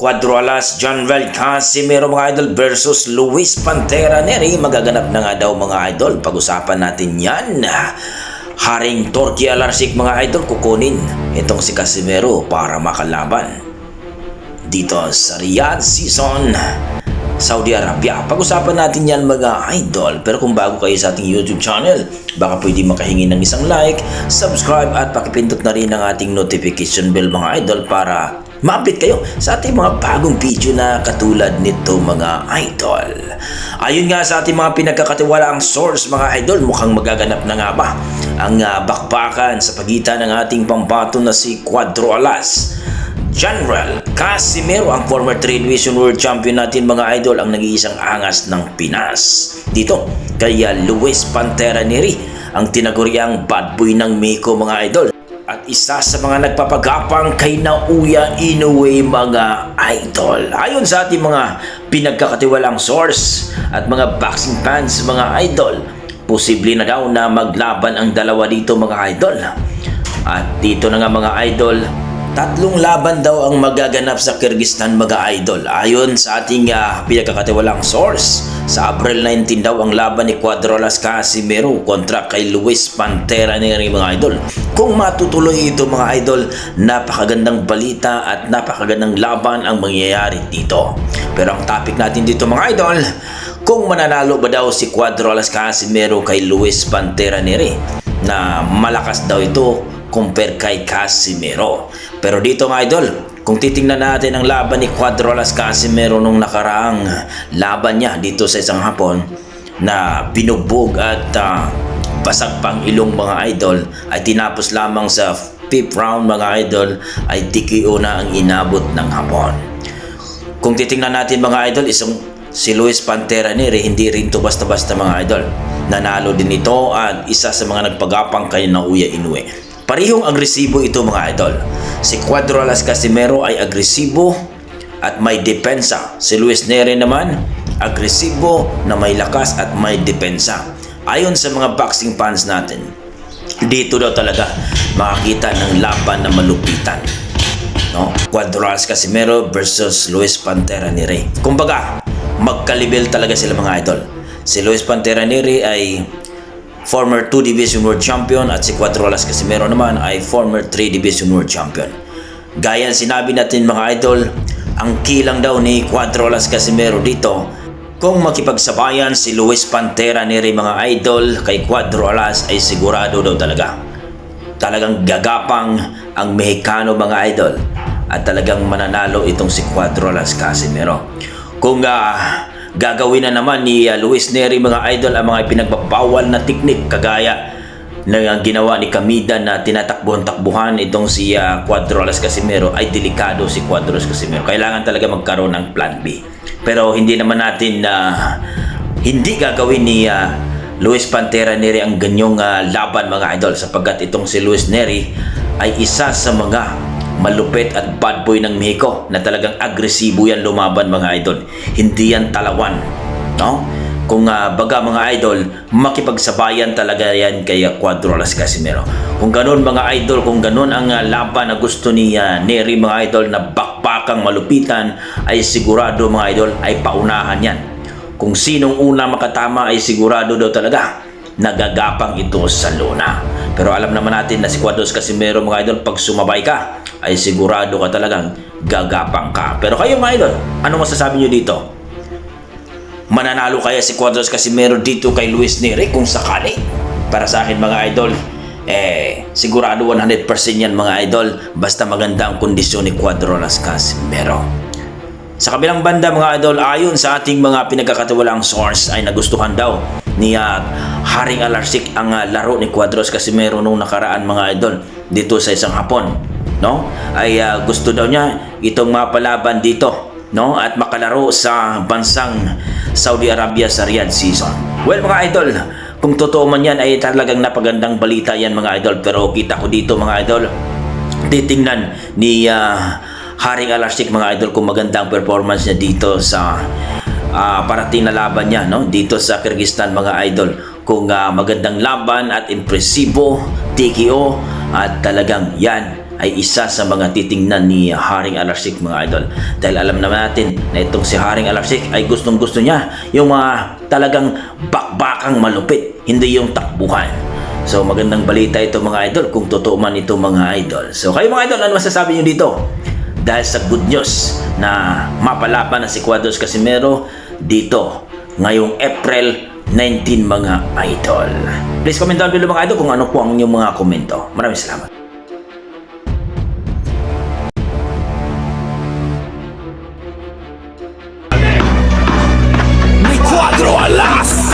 Cuadro-Alas, Jonvel Casimero mga idol versus Luis Pantera Nery. Magaganap na nga daw mga idol. Pag-usapan natin yan. Haring Turkey Alarsik mga idol, kukunin itong si Casimero para makalaban dito sa Riyadh Season, Saudi Arabia. Pag-usapan natin yan mga idol. Pero kung bago kayo sa ating YouTube channel, baka pwede makahingi ng isang like, subscribe at pakipindot na rin ang ating notification bell mga idol para ma-update kayo sa ating mga bagong video na katulad nito mga idol. Ayun nga sa ating mga pinagkakatiwalaang source mga idol, mukhang magaganap na nga ba ang bakbakan sa pagitan ng ating pambato na si Cuadro-Alas. Jonvel Casimero, ang former 3 Division World Champion natin mga idol, ang nag-iisang angas ng Pinas. Dito kay Luis Pantera Nery, ang tinaguriang bad boy ng Mexico mga idol. At isa sa mga nagpapagapang kay Naoya Inoue mga idol. Ayon sa ating mga pinagkakatiwalang source at mga boxing fans mga idol, posible na daw na maglaban ang dalawa dito mga idol. At dito na nga mga idol, 3 laban daw ang magaganap sa Kyrgyzstan mga idol. Ayon sa ating pinagkakatiwalang source, sa April 19 daw ang laban ni Cuadro-Alas Casimero kontra kay Luis Pantera Nery mga idol. Kung matutuloy ito mga idol, napakagandang balita at napakagandang laban ang mangyayari dito. Pero ang topic natin dito mga idol, kung mananalo ba daw si Cuadro-Alas Casimero kay Luis Pantera Nery, na malakas daw ito compare kay Casimero. Pero dito mga idol, kung titingnan natin ang laban ni Cuadro-Alas Casimero nung nakaraang laban niya dito sa isang hapon, na binugbog at basag pang ilong mga idol, ay tinapos lamang sa 5th round mga idol, ay TKO na ang inabot ng hapon. Kung titingnan natin mga idol, si Luis Pantera Nery, hindi rin to basta-basta mga idol. Nanalo din ito at isa sa mga nagpagapang kay Naoya Inoue. Parehong agresibo ito mga idol. Si Cuadro-Alas Casimero ay agresibo at may depensa. Si Luis Nery naman, agresibo na may lakas at may depensa. Ayon sa mga boxing fans natin, dito daw talaga makakita ng laban na malupitan, no? Cuadro-Alas Casimero versus Luis Pantera Nery. Kumbaga, magkalibel talaga sila mga idol. Si Luis Pantera Nery ay former 2 Division World Champion at si Cuadro-Alas Casimero naman ay former 3 Division World Champion. Gaya sinabi natin mga idol, ang kilang daw ni Cuadro-Alas Casimero dito, kung makipagsabayan si Luis Pantera Nery mga idol kay Cuadro-Alas, ay sigurado daw talaga. Talagang gagapang ang Mexicano mga idol at talagang mananalo itong si Cuadro-Alas Casimero. Kung gagawin na naman ni Luis Nery mga idol ang mga pinagbabawal na teknik kagaya ng ginawa ni Kamida na tinatakbuhan itong si Cuadro-Alas Casimero, ay delikado si Cuadro-Alas Casimero. Kailangan talaga magkaroon ng plan B. Pero hindi naman natin hindi gagawin ni Luis Pantera Nery ang ganyong laban mga idol, sapagkat itong si Luis Nery ay isa sa mga malupit at bad boy ng Mexico na talagang agresibo yan lumaban mga idol. Hindi yan talawan, no? Kung baga mga idol, makipagsabayan talaga yan kay Cuadro-Alas Casimero. Kung ganun mga idol, kung ganun ang laban na gusto ni Nery mga idol, na bakbakang malupitan, ay sigurado mga idol ay paunahan yan. Kung sinong una makatama ay sigurado daw talaga nagagapang ito sa luna. Pero alam naman natin na si Cuadro-Alas Casimero mga idol, pag sumabay ka ay sigurado ka talagang gagapang ka. Pero kayo mga idol, ano masasabi nyo dito? Mananalo kaya si Cuadro-Alas Casimero dito kay Luis Nery kung sakali? Para sa akin mga idol, sigurado 100% yan mga idol, basta maganda ang kondisyon ni Cuadro-Alas Casimero. Sa kabilang banda mga idol, ayon sa ating mga pinagkakatiwalaang source, ay nagustuhan daw ni Haring Alarsik ang laro ni Cuadro-Alas Casimero nung nakaraan mga idol dito sa isang hapon, no? Ay gusto daw niya itong mapalaban dito, no? At makalaro sa bansang Saudi Arabia sa Riyadh Season. Well mga idol, kung totoo man yan ay talagang napagandang balita yan mga idol. Pero kita ko dito mga idol, titingnan ni Haring Alarsik mga idol kung magandang performance niya dito sa parating na laban niya, no? Dito sa Kyrgyzstan mga idol. Kung magandang laban at impresibo, TKO, at talagang yan ay isa sa mga titingnan ni Haring Alarsik mga idol. Dahil alam naman natin na itong si Haring Alarsik ay gustong gusto niya yung mga talagang bakbakang malupit, hindi yung takbuhan. So magandang balita ito mga idol kung totoo man ito mga idol. So kayo mga idol, ano masasabi nyo dito? Dahil sa good news na mapalaban na si Cuadros Casimero dito ngayong April 19 mga idol. Please comment down below mga idol kung ano po ang inyong mga komento. Maraming salamat.